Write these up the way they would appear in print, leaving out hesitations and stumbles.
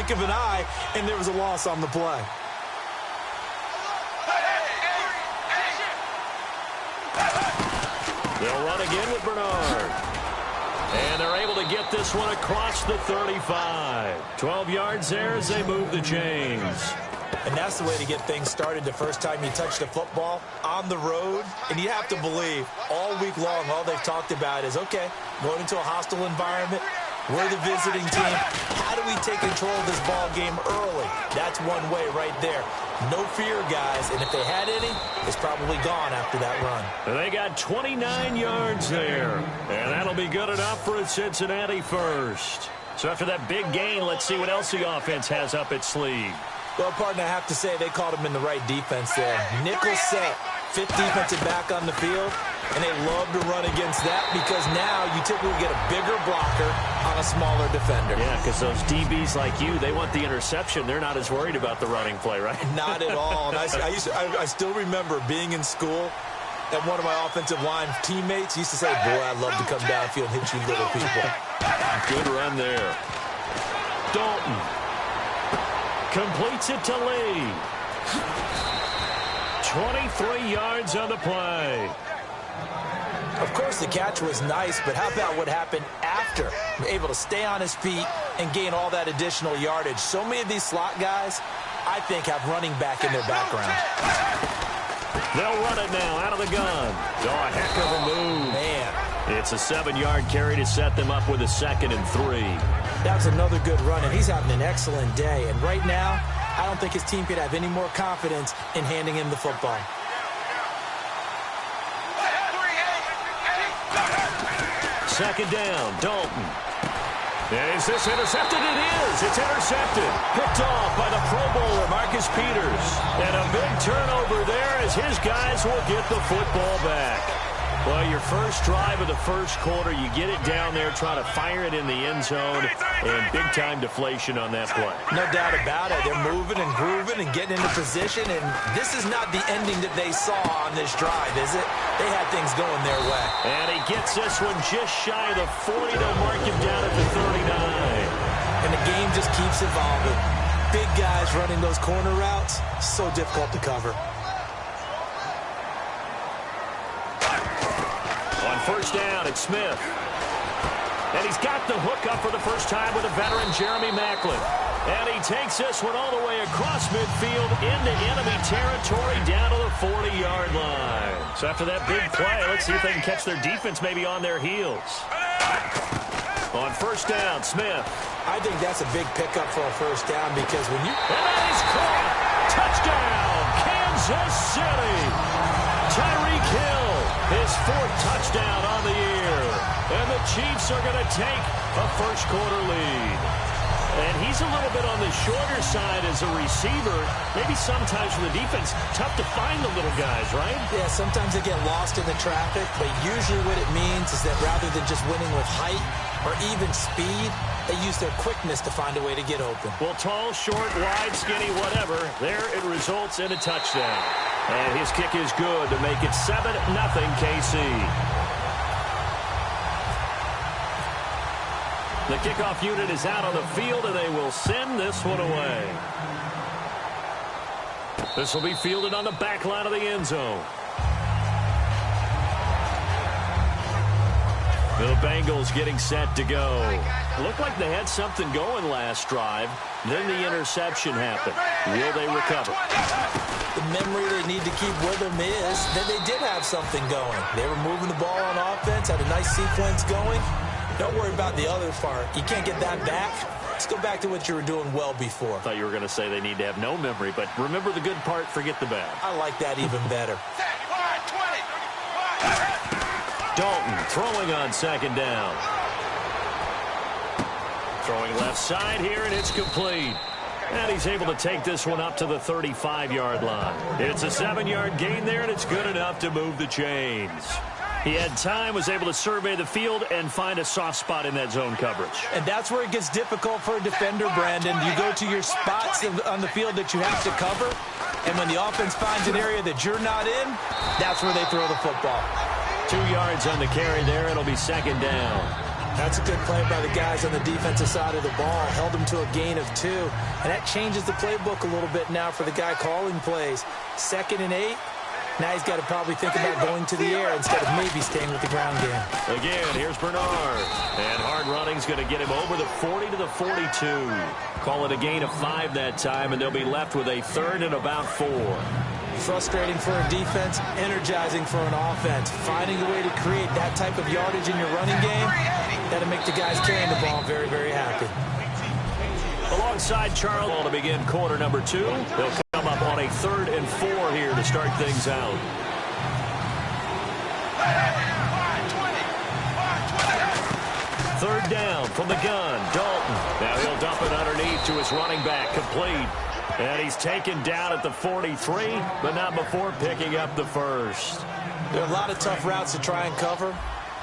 blink of an eye, and there was a loss on the play. They'll run again with Bernard. And they're able to get this one across the 35. 12 yards there as they move the chains. And that's the way to get things started the first time you touch the football on the road. And you have to believe all week long, all they've talked about is, okay, going into a hostile environment, we're the visiting team. How do we take control of this ball game early? That's one way right there. No fear, guys. And if they had any, it's probably gone after that run. They got 29 yards there. And that'll be good enough for a Cincinnati first. So after that big gain, let's see what else the offense has up its sleeve. Well, partner, I have to say they called him in the right defense there. Nickel set, fifth defensive back on the field, and they love to run against that because now you typically get a bigger blocker on a smaller defender. Yeah, because those DBs like you, they want the interception. They're not as worried about the running play, right? Not at all. And I still remember being in school, and one of my offensive line teammates used to say, boy, I'd love to come downfield and hit you little people. Good run there. Dalton completes it to Lee. 23 yards on the play. Of course, the catch was nice, but how about what happened after? Able to stay on his feet and gain all that additional yardage. So many of these slot guys, I think, have running back in their background. They'll run it now out of the gun. Oh, a heck of a move. Man. It's a 7-yard carry to set them up with a 2nd and 3. That's another good run, and he's having an excellent day. And right now, I don't think his team could have any more confidence in handing him the football. Second down, Dalton. Is this intercepted? It is. It's intercepted. Picked off by the Pro Bowler, Marcus Peters. And a big turnover there as his guys will get the football back. Well, your first drive of the first quarter, you get it down there, try to fire it in the end zone, and big-time deflation on that play. No doubt about it. They're moving and grooving and getting into position, and this is not the ending that they saw on this drive, is it? They had things going their way. And he gets this one just shy of the 40 to mark him down at the 39. And the game just keeps evolving. Big guys running those corner routes, so difficult to cover. First down, it's Smith. And he's got the hook up for the first time with a veteran, Jeremy Maclin. And he takes this one all the way across midfield into enemy territory down to the 40-yard line. So after that big play, let's see if they can catch their defense maybe on their heels. On first down, Smith. I think that's a big pickup for a first down because when you... And that is caught! Touchdown, Kansas City! Tyreek Hill. His 4th touchdown on the year. And the Chiefs are going to take a first-quarter lead. And he's a little bit on the shorter side as a receiver. Maybe sometimes for the defense, tough to find the little guys, right? Yeah, sometimes they get lost in the traffic, but usually what it means is that rather than just winning with height or even speed, they use their quickness to find a way to get open. Well, tall, short, wide, skinny, whatever, there it results in a touchdown. And his kick is good to make it 7-0 KC. The kickoff unit is out on the field, and they will send this one away. This will be fielded on the back line of the end zone. The Bengals getting set to go. It looked like they had something going last drive. Then the interception happened. Will they recover? The memory they need to keep with them is that they did have something going. They were moving the ball on offense, had a nice sequence going. Don't worry about the other part. You can't get that back. Let's go back to what you were doing well before. I thought you were going to say they need to have no memory, but remember the good part, forget the bad. I like that even better. Dalton throwing on second down. Throwing left side here, and it's complete. And he's able to take this one up to the 35-yard line. It's a 7-yard gain there, and it's good enough to move the chains. He had time, was able to survey the field and find a soft spot in that zone coverage. And that's where it gets difficult for a defender, Brandon. You go to your spots on the field that you have to cover, and when the offense finds an area that you're not in, that's where they throw the football. 2 yards on the carry there. It'll be second down. That's a good play by the guys on the defensive side of the ball. Held them to a gain of 2. And that changes the playbook a little bit now for the guy calling plays. 2nd and 8. Now he's got to probably think about going to the air instead of maybe staying with the ground game. Again, here's Bernard. And hard running's going to get him over the 40 to the 42. Call it a gain of 5 that time, and they'll be left with a 3rd and about 4. Frustrating for a defense, energizing for an offense. Finding a way to create that type of yardage in your running game, that'll make the guys carrying the ball very, very happy. Alongside Charles to begin quarter number 2. They'll come up on a 3rd and 4 here to start things out. Third down from the gun, Dalton. Now he'll dump it underneath to his running back, complete. And he's taken down at the 43, but not before picking up the first. There are a lot of tough routes to try and cover.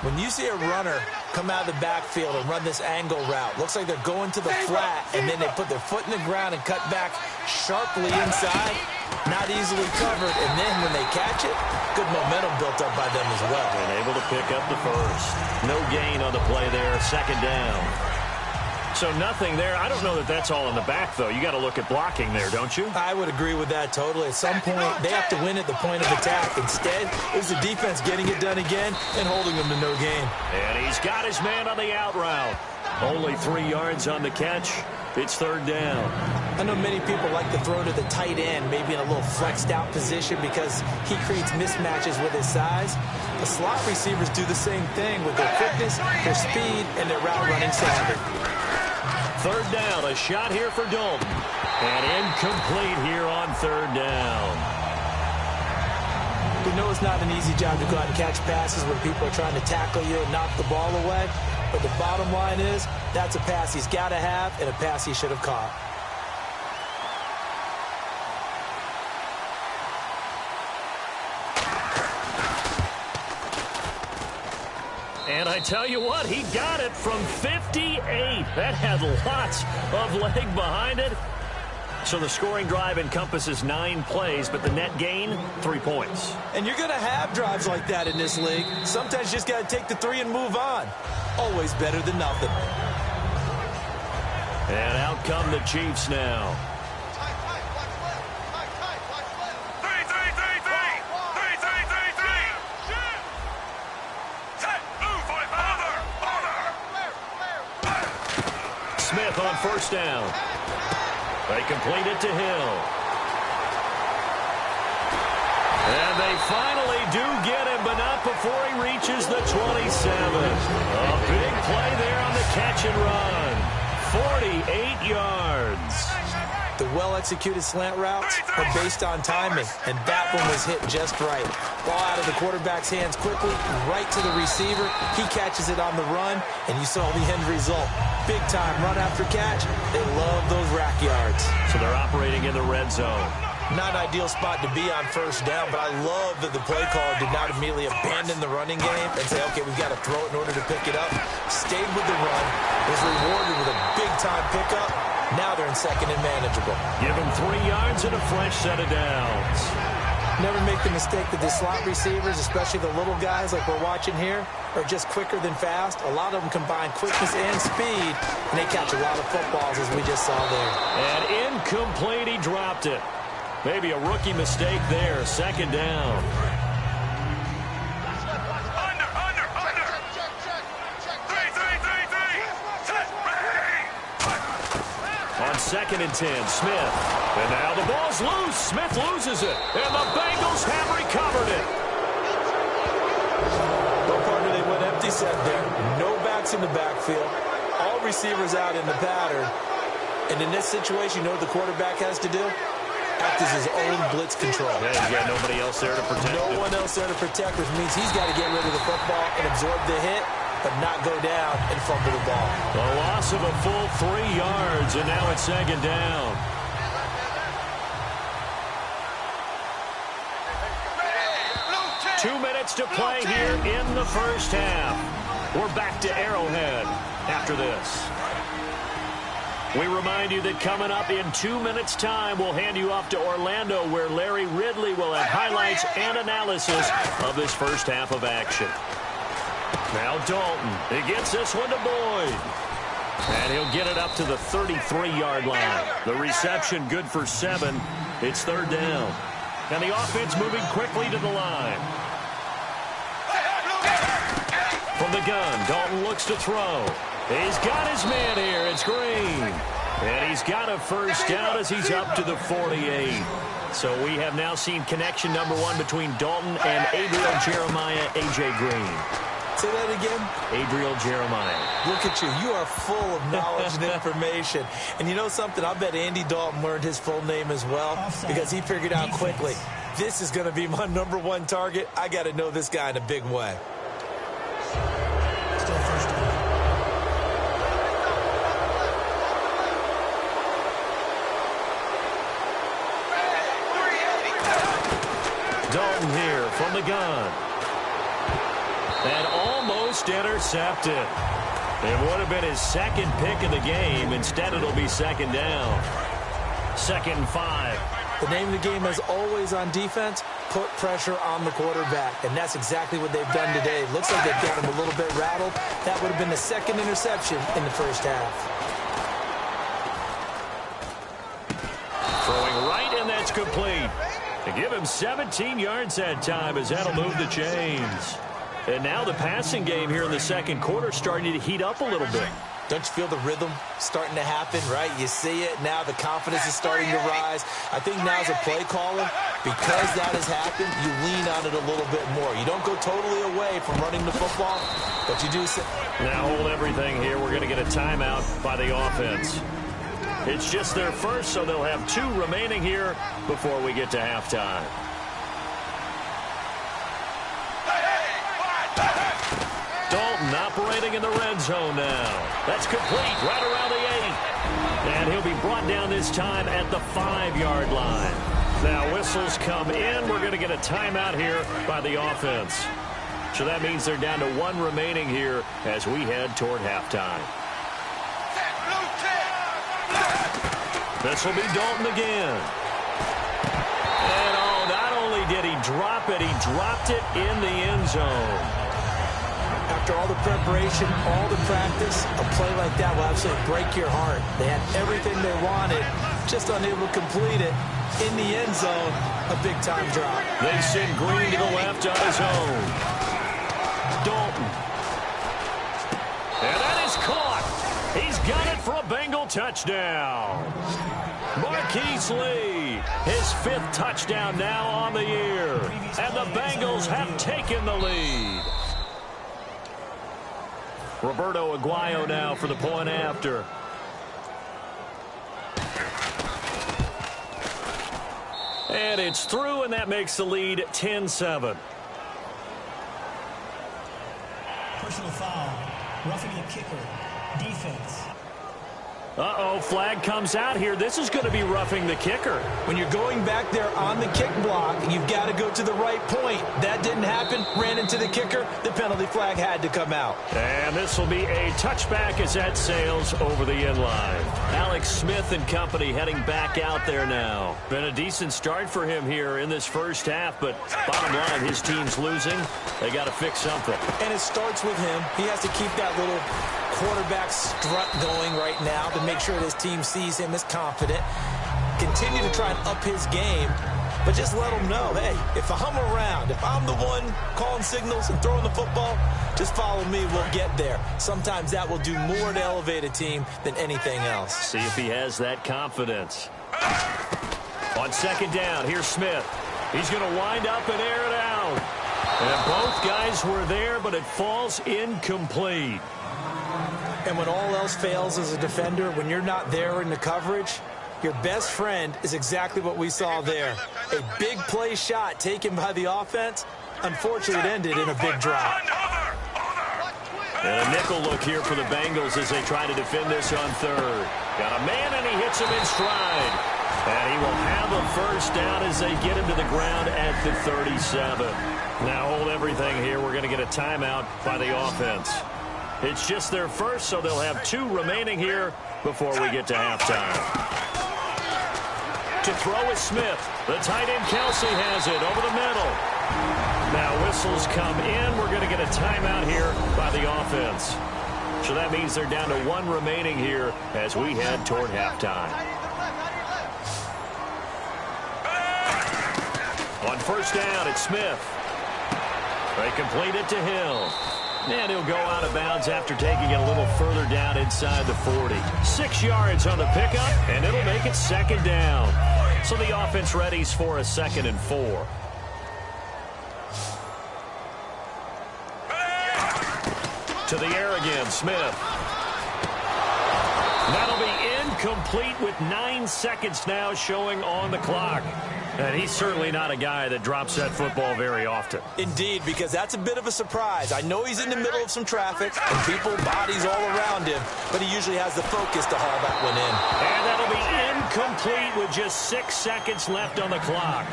When you see a runner come out of the backfield and run this angle route, looks like they're going to the flat, and then they put their foot in the ground and cut back sharply inside. Not easily covered, and then when they catch it, good momentum built up by them as well. And able to pick up the first. No gain on the play there, 2nd down. So nothing there. I don't know that that's all in the back, though. You got to look at blocking there, don't you? I would agree with that totally. At some point, they have to win at the point of attack. Instead, it's the defense getting it done again and holding them to no gain. And he's got his man on the out route. Only 3 yards on the catch. It's 3rd down. I know many people like to throw to the tight end, maybe in a little flexed out position because he creates mismatches with his size. The slot receivers do the same thing with their quickness, their speed, and their route running savvy. 3rd down, a shot here for Dalton. And incomplete here on 3rd down. We know it's not an easy job to go out and catch passes when people are trying to tackle you and knock the ball away. But the bottom line is, that's a pass he's got to have and a pass he should have caught. And I tell you what, he got it from 58. That had lots of leg behind it. So the scoring drive encompasses 9 plays, but the net gain, 3 points. And you're going to have drives like that in this league. Sometimes you just got to take the 3 and move on. Always better than nothing. And out come the Chiefs now. Smith on 1st down. They complete it to Hill. And they finally do get him, but not before he reaches the 27. A big play there on the catch and run. 48 yards. The well-executed slant routes are based on timing, and that one was hit just right. Ball out of the quarterback's hands quickly, right to the receiver. He catches it on the run, and you saw the end result. Big time run after catch. They love those rack yards. So they're operating in the red zone. Not an ideal spot to be on 1st down, but I love that the play caller did not immediately abandon the running game and say, okay, we've got to throw it in order to pick it up. Stayed with the run, was rewarded with a big-time pickup. Now they're in 2nd and manageable. Give him 3 yards and a fresh set of downs. Never make the mistake that the slot receivers, especially the little guys like we're watching here, are just quicker than fast. A lot of them combine quickness and speed, and they catch a lot of footballs, as we just saw there. And incomplete, he dropped it. Maybe a rookie mistake there, 2nd down. On 2nd and 10, Smith. And now the ball's loose. Smith loses it. And the Bengals have recovered it. No partner, they went empty set there. No backs in the backfield. All receivers out in the pattern. And in this situation, you know what the quarterback has to do? Act as his own blitz control. Yeah, he's got nobody else there to protect him. No one else there to protect, which means he's got to get rid of the football and absorb the hit, but not go down and fumble the ball. A loss of a full 3 yards, and now it's 2nd down. Two minutes to play here in the 1st half. We're back to Arrowhead after this. We remind you that coming up in 2 minutes' time, we'll hand you off to Orlando, where Larry Ridley will have highlights and analysis of this 1st half of action. Now Dalton. He gets this one to Boyd. And he'll get it up to the 33-yard line. The reception good for 7. It's third down. And the offense moving quickly to the line. From the gun, Dalton looks to throw. He's got his man here. It's Green. And he's got a first down as he's up to the 48. So we have now seen connection number 1 between Dalton and Adriel Jeremiah, A.J. Green. Say that again? Adriel Jeremiah. Look at you. You are full of knowledge and information. And you know something? I bet Andy Dalton learned his full name as well because he figured out quickly, this is going to be my number 1 target. I got to know this guy in a big way. Still first down. Dalton here from the gun. And almost intercepted. It would have been his second pick of the game. Instead, it'll be second down. 2nd and 5. The name of the game is always on defense, put pressure on the quarterback. And that's exactly what they've done today. Looks like they've got him a little bit rattled. That would have been the 2nd interception in the first half. Throwing right, and that's complete. To give him 17 yards that time as that'll move the chains. And now the passing game here in the second quarter starting to heat up a little bit. Don't you feel the rhythm starting to happen, right? You see it now. The confidence is starting to rise. I think now as a play caller, because that has happened, you lean on it a little bit more. You don't go totally away from running the football, but you do. Now hold everything here. We're going to get a timeout by the offense. It's just their first, so they'll have 2 remaining here before we get to halftime. Dalton operating in the red zone now. That's complete right around the 8. And he'll be brought down this time at the 5-yard line. Now whistles come in. We're going to get a timeout here by the offense. So that means they're down to 1 remaining here as we head toward halftime. This will be Dalton again. And oh, not only did he drop it, he dropped it in the end zone. After all the preparation, all the practice, a play like that will absolutely break your heart. They had everything they wanted, just unable to complete it. In the end zone, a big-time drop. They send Green to the left on his own. Dalton. And that is caught. He's got it for a Bengal touchdown. Marquise Lee, his 5th touchdown now on the year. And the Bengals have taken the lead. Roberto Aguayo now for the point after. And it's through, and that makes the lead 10-7. Personal foul. Roughing the kicker. Defense. Uh-oh, flag comes out here. This is going to be roughing the kicker. When you're going back there on the kick block, you've got to go to the right point. That didn't happen. Ran into the kicker. The penalty flag had to come out. And this will be a touchback as that sails over the end line. Alex Smith and company heading back out there now. Been a decent start for him here in this first half, but bottom line, his team's losing. They got to fix something. And it starts with him. He has to keep that little quarterback strut going right now to make sure his team sees him as confident. Continue to try and up his game, but just let him know, hey, if I'm around, if I'm the one calling signals and throwing the football, just follow me, we'll get there. Sometimes that will do more to elevate a team than anything else. See if he has that confidence. On 2nd down, here's Smith. He's going to wind up and air it out. And both guys were there, but it falls incomplete. And when all else fails as a defender, when you're not there in the coverage, your best friend is exactly what we saw there. A big play shot taken by the offense. Unfortunately, it ended in a big drop. And a nickel look here for the Bengals as they try to defend this on 3rd. Got a man, and he hits him in stride. And he will have a first down as they get him to the ground at the 37. Now hold everything here. We're going to get a timeout by the offense. It's just their first, so they'll have 2 remaining here before we get to halftime. To throw is Smith. The tight end Kelsey has it over the middle. Now whistles come in. We're going to get a timeout here by the offense. So that means they're down to one remaining here as we head toward halftime. On first down, it's Smith. They complete it to Hill. And he'll go out of bounds after taking it a little further down inside the 40. 6 yards on the pickup, and it'll make it second down. So the offense readies for a 2nd and 4. To the air again, Smith. That'll be incomplete with 9 seconds now showing on the clock. And he's certainly not a guy that drops that football very often. Indeed, because that's a bit of a surprise. I know he's in the middle of some traffic and people, bodies all around him, but he usually has the focus to haul that one in. And that'll be incomplete with just 6 seconds left on the clock.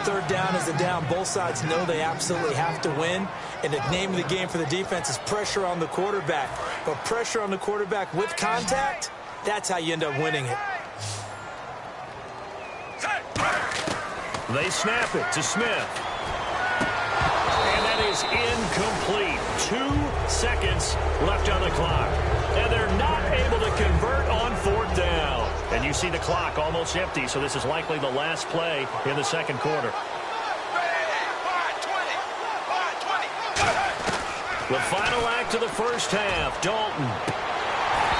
Third down is the down. Both sides know they absolutely have to win. And the name of the game for the defense is pressure on the quarterback. But pressure on the quarterback with contact, that's how you end up winning it. They snap it to Smith. And that is incomplete. 2 seconds left on the clock. And they're not able to convert on 4th down. And you see the clock almost empty, so this is likely the last play in the second quarter. The final act of the first half, Dalton.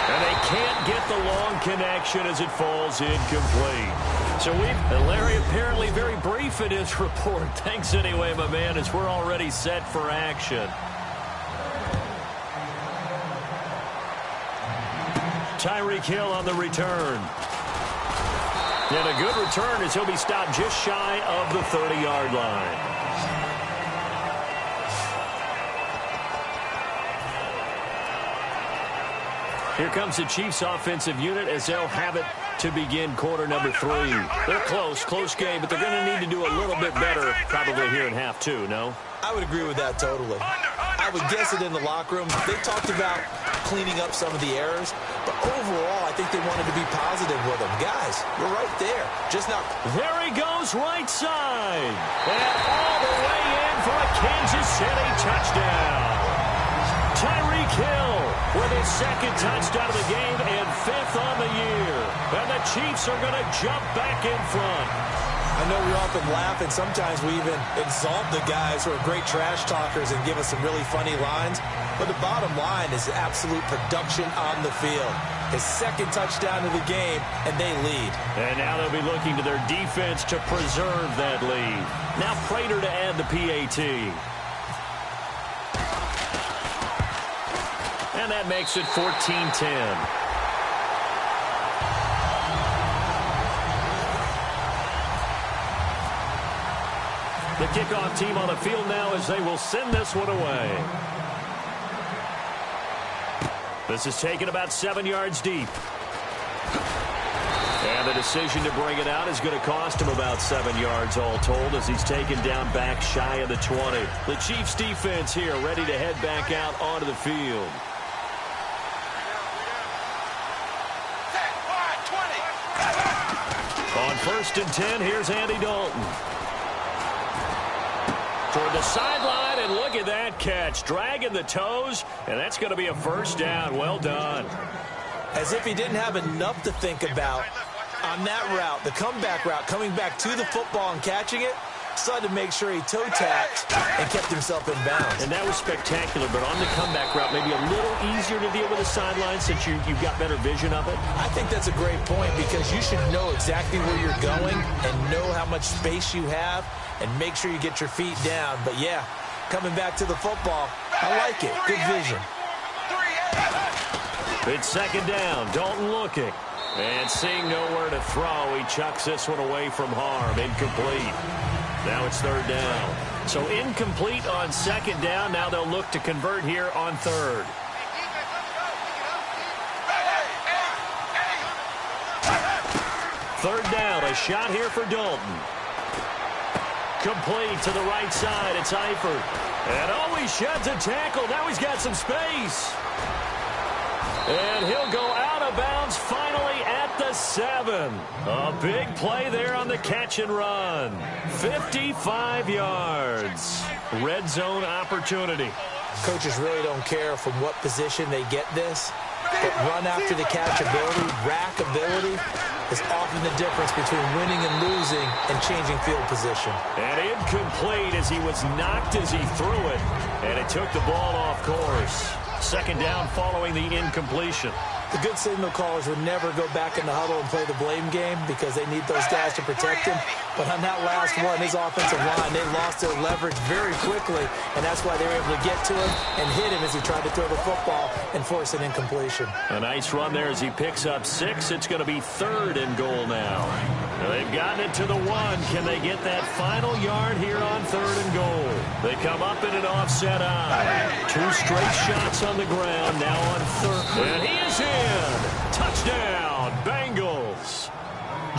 And they can't get the long connection as it falls incomplete. So and Larry apparently very brief in his report. Thanks anyway, my man, as we're already set for action. Tyreek Hill on the return. And a good return as he'll be stopped just shy of the 30-yard line. Here comes the Chiefs offensive unit as they'll have it to begin quarter number 3. They're close game, but they're going to need to do a little bit better probably here in half 2, no? I would agree with that totally. I would guess it in the locker room. They talked about cleaning up some of the errors, but overall, I think they wanted to be positive with them. Guys, you're right there. Just not. There he goes right side. And all the way in for a Kansas City touchdown. Tyreek Hill with his 2nd touchdown of the game and 5th on the year. And the Chiefs are going to jump back in front. I know we often laugh, and sometimes we even exalt the guys who are great trash talkers and give us some really funny lines. But the bottom line is absolute production on the field. His 2nd touchdown of the game, and they lead. And now they'll be looking to their defense to preserve that lead. Now Prater to add the PAT. And that makes it 14-10. The kickoff team on the field now as they will send this one away. This is taken about 7 yards deep. And the decision to bring it out is going to cost him about 7 yards all told as he's taken down back shy of the 20. The Chiefs defense here ready to head back out onto the field. On 1st and 10, here's Andy Dalton. Toward the sideline, and look at that catch. Dragging the toes, and that's going to be a 1st down. Well done. As if he didn't have enough to think about on that route, the comeback route, coming back to the football and catching it, decided to make sure he toe-tapped and kept himself in bounds. And that was spectacular, but on the comeback route, maybe a little easier to deal with the sideline since you've got better vision of it? I think that's a great point because you should know exactly where you're going and know how much space you have and make sure you get your feet down. But, yeah, coming back to the football, I like it. Good vision. It's 2nd down. Dalton looking. And seeing nowhere to throw, he chucks this one away from harm. Incomplete. Now it's 3rd down. So incomplete on 2nd down. Now they'll look to convert here on 3rd. Third down. A shot here for Dalton. Complete to the right side. It's Eifert. And oh, he sheds a tackle. Now he's got some space. And he'll go out of bounds finally at the 7. A big play there on the catch and run. 55 yards. Red zone opportunity. Coaches really don't care from what position they get this, but run after the catch ability, rack ability, is often the difference between winning and losing and changing field position. And incomplete as he was knocked as he threw it, and it took the ball off course. Second down following the incompletion. The good signal callers would never go back in the huddle and play the blame game because they need those guys to protect him. But on that last one, his offensive line, they lost their leverage very quickly, and that's why they were able to get to him and hit him as he tried to throw the football and force an incompletion. A nice run there as he picks up 6. It's going to be 3rd and goal now. They've gotten it to the 1. Can they get that final yard here on 3rd and goal? They come up in an offset eye. 2 straight shots on the ground, now on 3rd. And he is in. Touchdown, Bengals.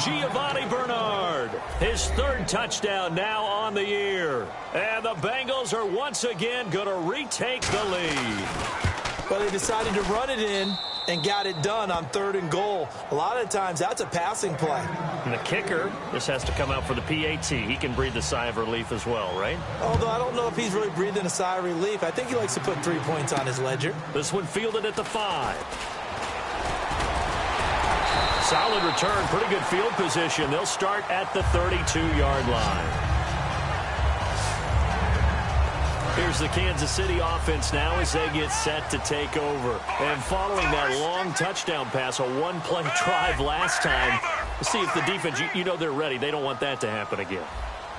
Giovanni Bernard, his 3rd touchdown now on the year. And the Bengals are once again going to retake the lead. Well, they decided to run it in and got it done on 3rd and goal. A lot of times, that's a passing play. And the kicker, this has to come out for the PAT. He can breathe a sigh of relief as well, right? Although I don't know if he's really breathing a sigh of relief. I think he likes to put 3 points on his ledger. This one fielded at the 5. Solid return, pretty good field position. They'll start at the 32-yard line. Here's the Kansas City offense now as they get set to take over. And following that long touchdown pass, a one-play drive last time, see if the defense, you know they're ready. They don't want that to happen again.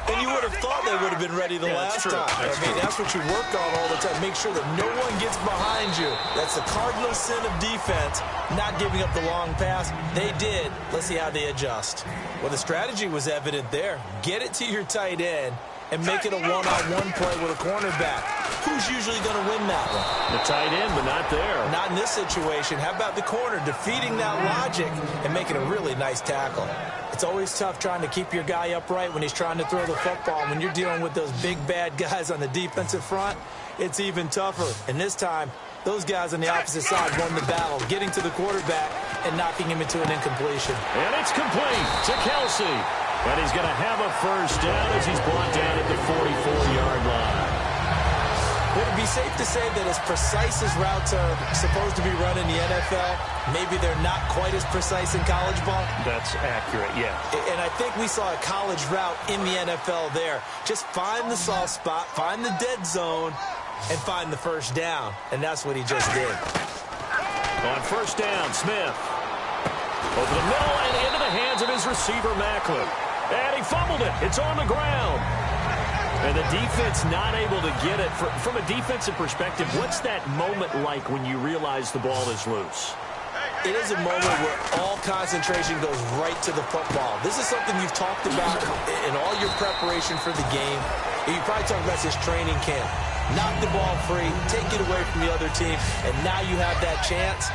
And you would have thought they would have been ready the last time. That's what you work on all the time. Make sure that no one gets behind you. That's the cardinal sin of defense, not giving up the long pass. They did. Let's see how they adjust. Well, the strategy was evident there. Get it to your tight end and make it a one-on-one play with a cornerback. Who's usually going to win that one? The tight end, but not there. Not in this situation. How about the corner defeating that logic and making a really nice tackle? It's always tough trying to keep your guy upright when he's trying to throw the football. When you're dealing with those big, bad guys on the defensive front, it's even tougher. And this time, those guys on the opposite side won the battle, getting to the quarterback and knocking him into an incompletion. And it's complete to Kelsey. And he's going to have a first down as he's brought down at the 44-yard line. Would it be safe to say that as precise as routes are supposed to be run in the NFL, maybe they're not quite as precise in college ball? That's accurate, yeah. And I think we saw a college route in the NFL there. Just find the soft spot, find the dead zone, and find the first down. And that's what he just did. On first down, Smith. Over the middle and into the hands of his receiver, Macklin. And he fumbled it. It's on the ground. And the defense not able to get it. From a defensive perspective, what's that moment like when you realize the ball is loose? It is a moment where all concentration goes right to the football. This is something you've talked about in all your preparation for the game. You probably talked about this training camp. Knock the ball free, take it away from the other team, and now you have that chance.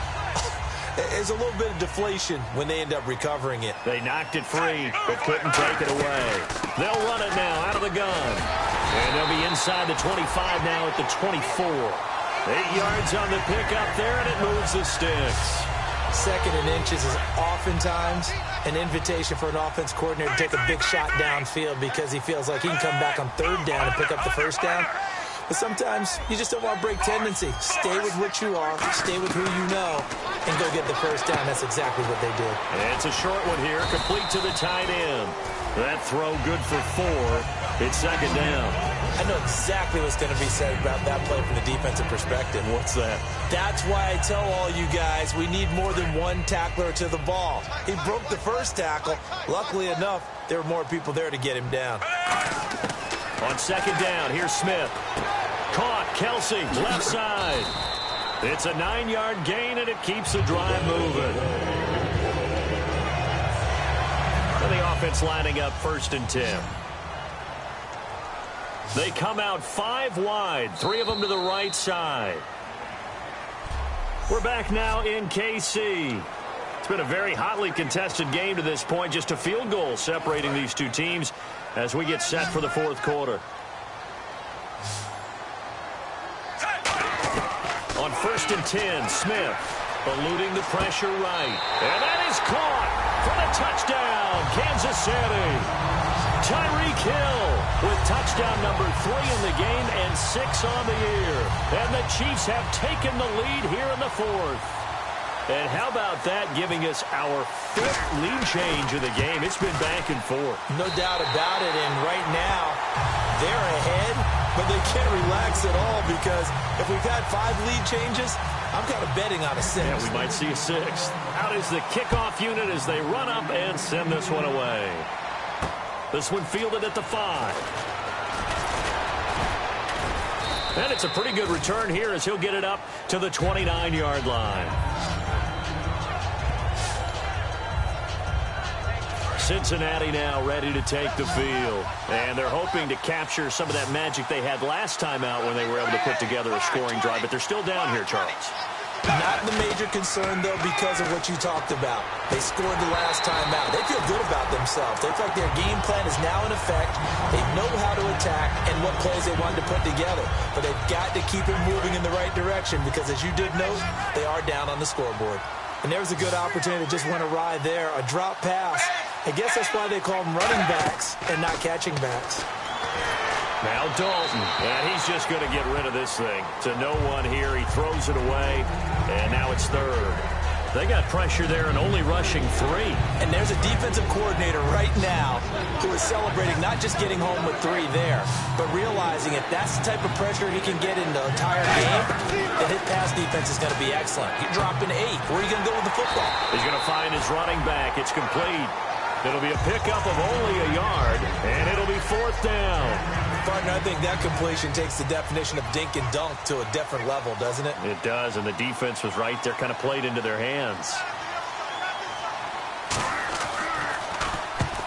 There's a little bit of deflation when they end up recovering it. They knocked it free, but couldn't take it away. They'll run it now out of the gun. And they'll be inside the 25 now at the 24. 8 yards on the pickup there, and it moves the sticks. 2nd and inches is oftentimes an invitation for an offense coordinator to take a big shot downfield because he feels like he can come back on 3rd down and pick up the first down. But sometimes you just don't want to break tendency. Stay with what you are, stay with who you know, and go get the first down. That's exactly what they did. And it's a short one here, complete to the tight end. That throw good for 4. It's 2nd down. I know exactly what's going to be said about that play from the defensive perspective. What's that? That's why I tell all you guys we need more than one tackler to the ball. He broke the first tackle. Luckily enough, there were more people there to get him down. On 2nd down, here's Smith. Caught, Kelsey, left side. It's a 9-yard gain, and it keeps the drive moving. And the offense lining up 1st and 10. They come out 5 wide, 3 of them to the right side. We're back now in KC. It's been a very hotly contested game to this point. Just a field goal separating these two teams as we get set for the 4th quarter. On 1st and 10, Smith eluding the pressure right. And that is caught. for the touchdown, Kansas City. Tyreek Hill with touchdown number 3 in the game and 6 on the year. And the Chiefs have taken the lead here in the 4th. And how about that, giving us our 5th lead change of the game? It's been back and forth. No doubt about it, and right now, they're ahead, but they can't relax at all because if we've had 5 lead changes, I'm kind of betting on a 6th. Yeah, we might see a 6th. Out is the kickoff unit as they run up and send this one away. This one fielded at the 5. And it's a pretty good return here as he'll get it up to the 29-yard line. Cincinnati now ready to take the field. And they're hoping to capture some of that magic they had last time out when they were able to put together a scoring drive. But they're still down here, Charles. Not the major concern, though, because of what you talked about. They scored the last time out. They feel good about themselves. They feel like their game plan is now in effect. They know how to attack and what plays they wanted to put together. But they've got to keep it moving in the right direction because, as you did note, they are down on the scoreboard. And there was a good opportunity that just went awry there. A drop pass. I guess that's why they call them running backs and not catching backs. Now Dalton, and he's just going to get rid of this thing. To no one here, he throws it away, and now it's 3rd. They got pressure there and only rushing 3. And there's a defensive coordinator right now who is celebrating not just getting home with 3 there, but realizing if that's the type of pressure he can get in the entire game, then his pass defense is going to be excellent. You're dropping 8. Where are you going to go with the football? He's going to find his running back. It's complete. It'll be a pickup of only a yard, and it'll be 4th down. Partner, I think that completion takes the definition of dink and dunk to a different level, doesn't it? It does, and the defense was right there, kind of played into their hands.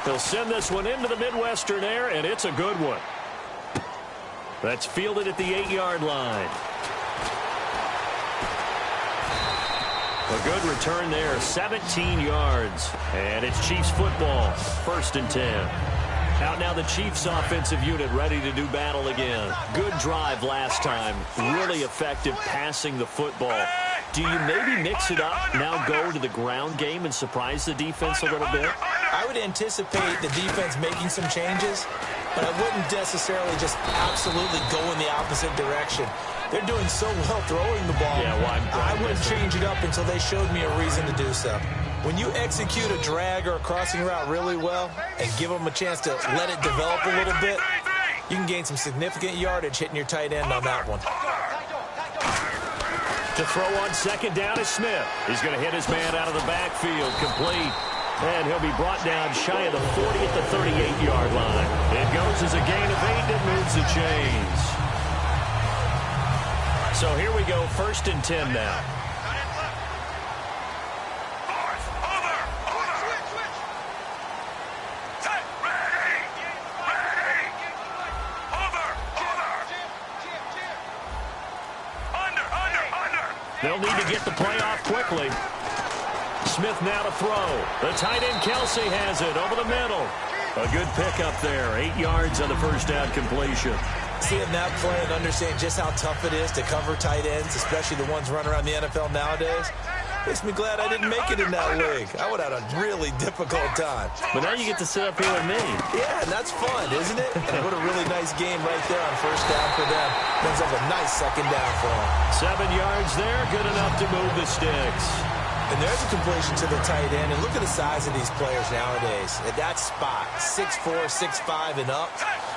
They'll send this one into the Midwestern air, and it's a good one. That's fielded at the 8-yard line. A good return there, 17 yards. And it's Chiefs football, 1st and 10. Out now the Chiefs offensive unit ready to do battle again. Good drive last time. Really effective passing the football. Do you maybe mix it up, now go to the ground game and surprise the defense a little bit? I would anticipate the defense making some changes, but I wouldn't necessarily just absolutely go in the opposite direction. They're doing so well throwing the ball. Yeah, well, I wouldn't change it up until they showed me a reason to do so. When you execute a drag or a crossing route really well and give them a chance to let it develop a little bit, you can gain some significant yardage hitting your tight end on that one. To throw on 2nd down is Smith. He's going to hit his man out of the backfield, complete. And he'll be brought down shy of the 40 at the 38-yard line. It goes as a gain of 8 and moves the chains. So here we go, 1st and 10 now. They'll need to get the play off quickly. Smith now to throw. The tight end Kelsey has it over the middle. A good pickup there. 8 yards on the 1st down completion. Seeing that play and understand just how tough it is to cover tight ends, especially the ones running around the NFL nowadays, makes me glad I didn't make it in that league. I would have had a really difficult time. But now you get to sit up here with me. Yeah, and that's fun, isn't it? And what a really nice game right there on 1st down for them. Brings up a nice 2nd down for them. 7 yards there, good enough to move the sticks. And there's a completion to the tight end. And look at the size of these players nowadays. At that spot, 6'4", 6'5", and up.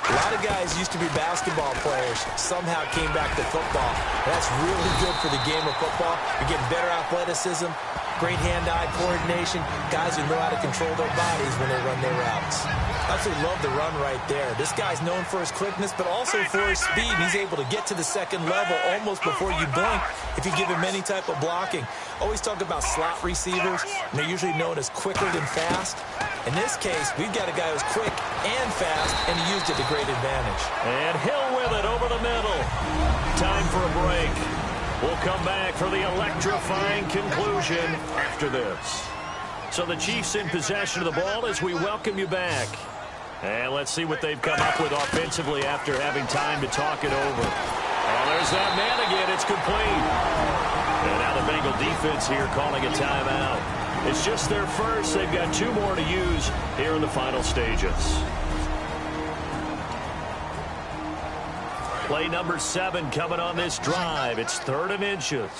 A lot of guys used to be basketball players, somehow came back to football. That's really good for the game of football. You're getting better athleticism, great hand-eye coordination, guys who know how to control their bodies when they run their routes. I absolutely love the run right there. This guy's known for his quickness, but also for his speed. He's able to get to the 2nd level almost before you blink if you give him any type of blocking. Always talk about slot receivers, and they're usually known as quicker than fast. In this case, we've got a guy who's quick and fast, and he used it to great advantage. And Hill with it over the middle. Time for a break. We'll come back for the electrifying conclusion after this. So the Chiefs in possession of the ball as we welcome you back. And let's see what they've come up with offensively after having time to talk it over. Oh, there's that man again. It's complete. And now the Bengal defense here calling a timeout. It's just their first. They've got 2 more to use here in the final stages. Play number 7 coming on this drive. It's 3rd and inches.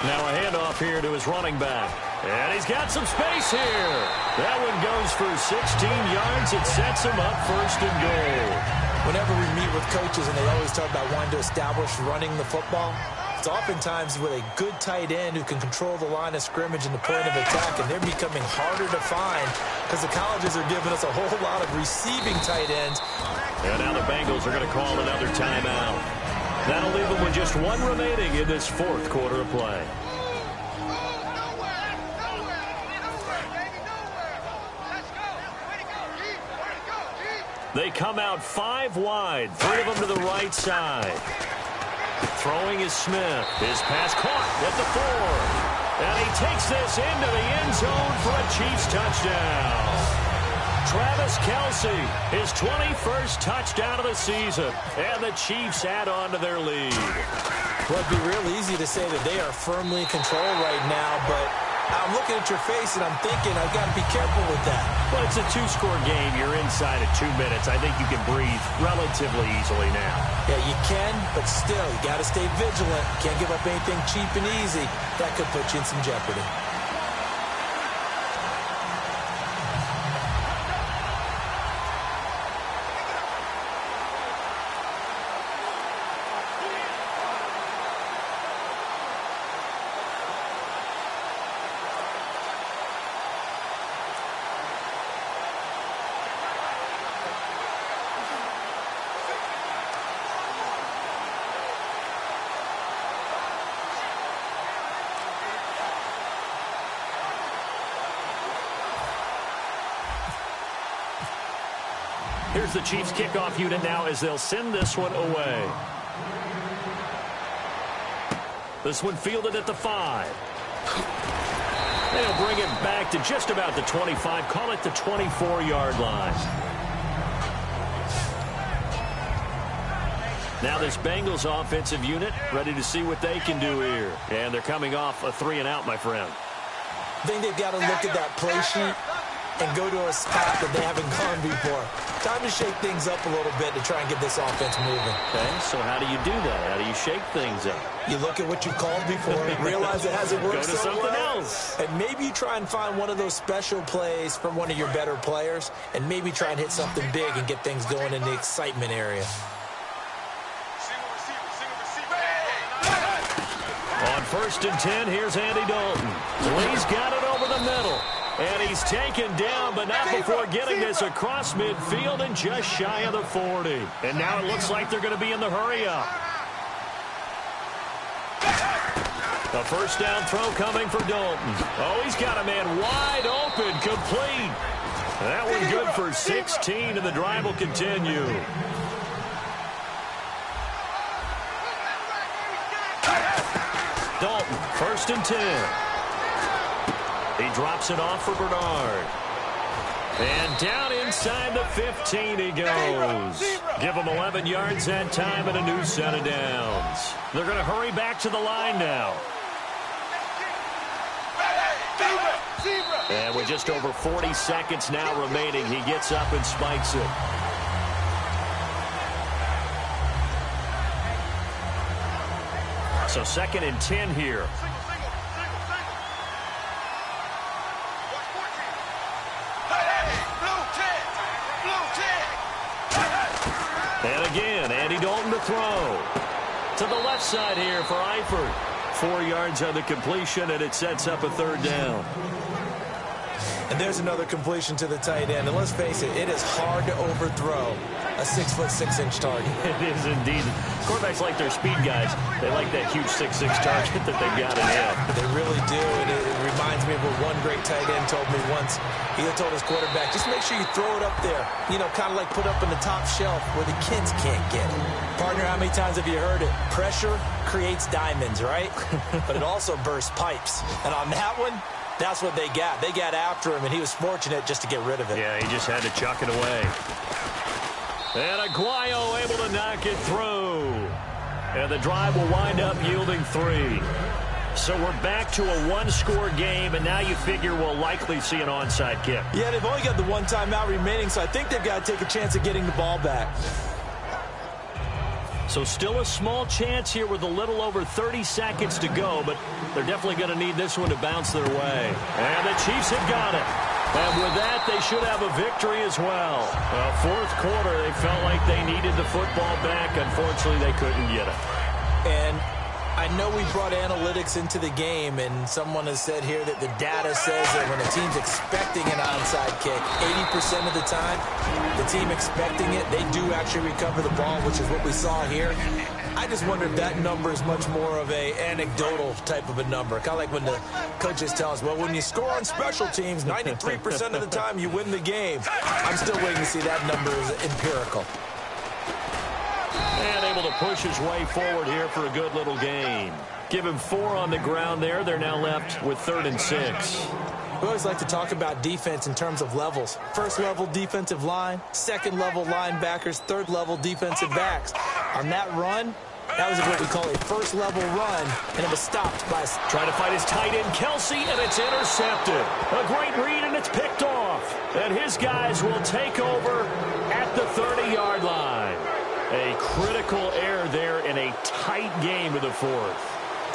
Now a handoff here to his running back. And he's got some space here. That one goes for 16 yards. It sets him up 1st and goal. Whenever we meet with coaches and they always talk about wanting to establish running the football, it's oftentimes with a good tight end who can control the line of scrimmage and the point of attack, and they're becoming harder to find because the colleges are giving us a whole lot of receiving tight ends. And now the Bengals are going to call another timeout. That'll leave them with just 1 remaining in this 4th quarter of play. They come out 5 wide, 3 of them to the right side. Throwing is Smith. His pass caught at the 4. And he takes this into the end zone for a Chiefs touchdown. Travis Kelce, his 21st touchdown of the season. And the Chiefs add on to their lead. Well, it'd be real easy to say that they are firmly in control right now, but I'm looking at your face and I'm thinking I've got to be careful with that. Well, it's a 2-score game. You're inside of 2 minutes. I think you can breathe relatively easily now. Yeah, you can, but still, you got to stay vigilant. You can't give up anything cheap and easy. That could put you in some jeopardy. Here's the Chiefs kickoff unit now as they'll send this one away. This one fielded at the 5. They'll bring it back to just about the 25. Call it the 24-yard line. Now this Bengals offensive unit ready to see what they can do here. And they're coming off a 3-and-out, my friend. I think they've got to look at that play sheet and go to a spot that they haven't gone before. Time to shake things up a little bit to try and get this offense moving. Okay, so how do you do that? How do you shake things up? You look at what you called before, realize it hasn't worked Go to so something well, else. and maybe you try and find one of those special plays from one of your better players, and maybe try and hit something big and get things going in the excitement area. On 1st and 10, here's Andy Dalton. Lee's got it over the middle. And he's taken down, but not before getting this across midfield and just shy of the 40. And now it looks like they're going to be in the hurry-up. A 1st down throw coming for Dalton. Oh, he's got a man wide open, complete. That one good for 16, and the drive will continue. Dalton, 1st and 10. He drops it off for Bernard. And down inside the 15 he goes. Give him 11 yards that time and a new set of downs. They're going to hurry back to the line now. And with just over 40 seconds now remaining, he gets up and spikes it. So 2nd and 10 here. And again, Andy Dalton to throw. To the left side here for Eifert. 4 yards on the completion, and it sets up a 3rd down. And there's another completion to the tight end. And let's face it, it is hard to overthrow a 6'6" target. It is indeed. Quarterbacks like their speed guys. They like that huge 6'6" target that they've got in hand. They really do, and it reminds me of what one great tight end told me once. He told his quarterback, just make sure you throw it up there. You know, kind of like put up in the top shelf where the kids can't get it. Partner, how many times have you heard it? Pressure creates diamonds, right? But it also bursts pipes. And on that one, that's what they got. They got after him, and he was fortunate just to get rid of it. Yeah, he just had to chuck it away. And Aguayo able to knock it through. And the drive will wind up yielding 3. So we're back to a one-score game, and now you figure we'll likely see an onside kick. Yeah, they've only got the one timeout remaining, so I think they've got to take a chance at getting the ball back. So still a small chance here with a little over 30 seconds to go, but they're definitely going to need this one to bounce their way. And the Chiefs have got it. And with that, they should have a victory as well. Fourth quarter, they felt like they needed the football back. Unfortunately, they couldn't get it. And I know we brought analytics into the game, and someone has said here that the data says that when a team's expecting an onside kick, 80% of the time, the team expecting it, they do actually recover the ball, which is what we saw here. I just wonder if that number is much more of a anecdotal type of a number. Kind of like when the coaches tell us, well, when you score on special teams, 93% of the time you win the game. I'm still waiting to see that number is empirical. And able to push his way forward here for a good little gain. Give him 4 on the ground there. They're now left with 3rd and 6. We always like to talk about defense in terms of levels. First level defensive line, second level linebackers, third level defensive backs. On that run, that was what we call a first level run, and it was stopped by... Trying to fight his tight end, Kelsey, and it's intercepted. A great read, and it's picked off. And his guys will take over at the 30-yard line. A critical error there in a tight game of the fourth.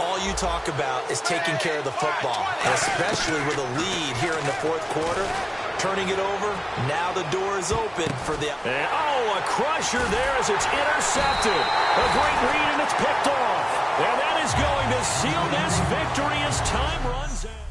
All you talk about is taking care of the football, and especially with a lead here in the fourth quarter. Turning it over, now the door is open for the... a crusher there as it's intercepted. A great read, and it's picked off. And that is going to seal this victory as time runs out.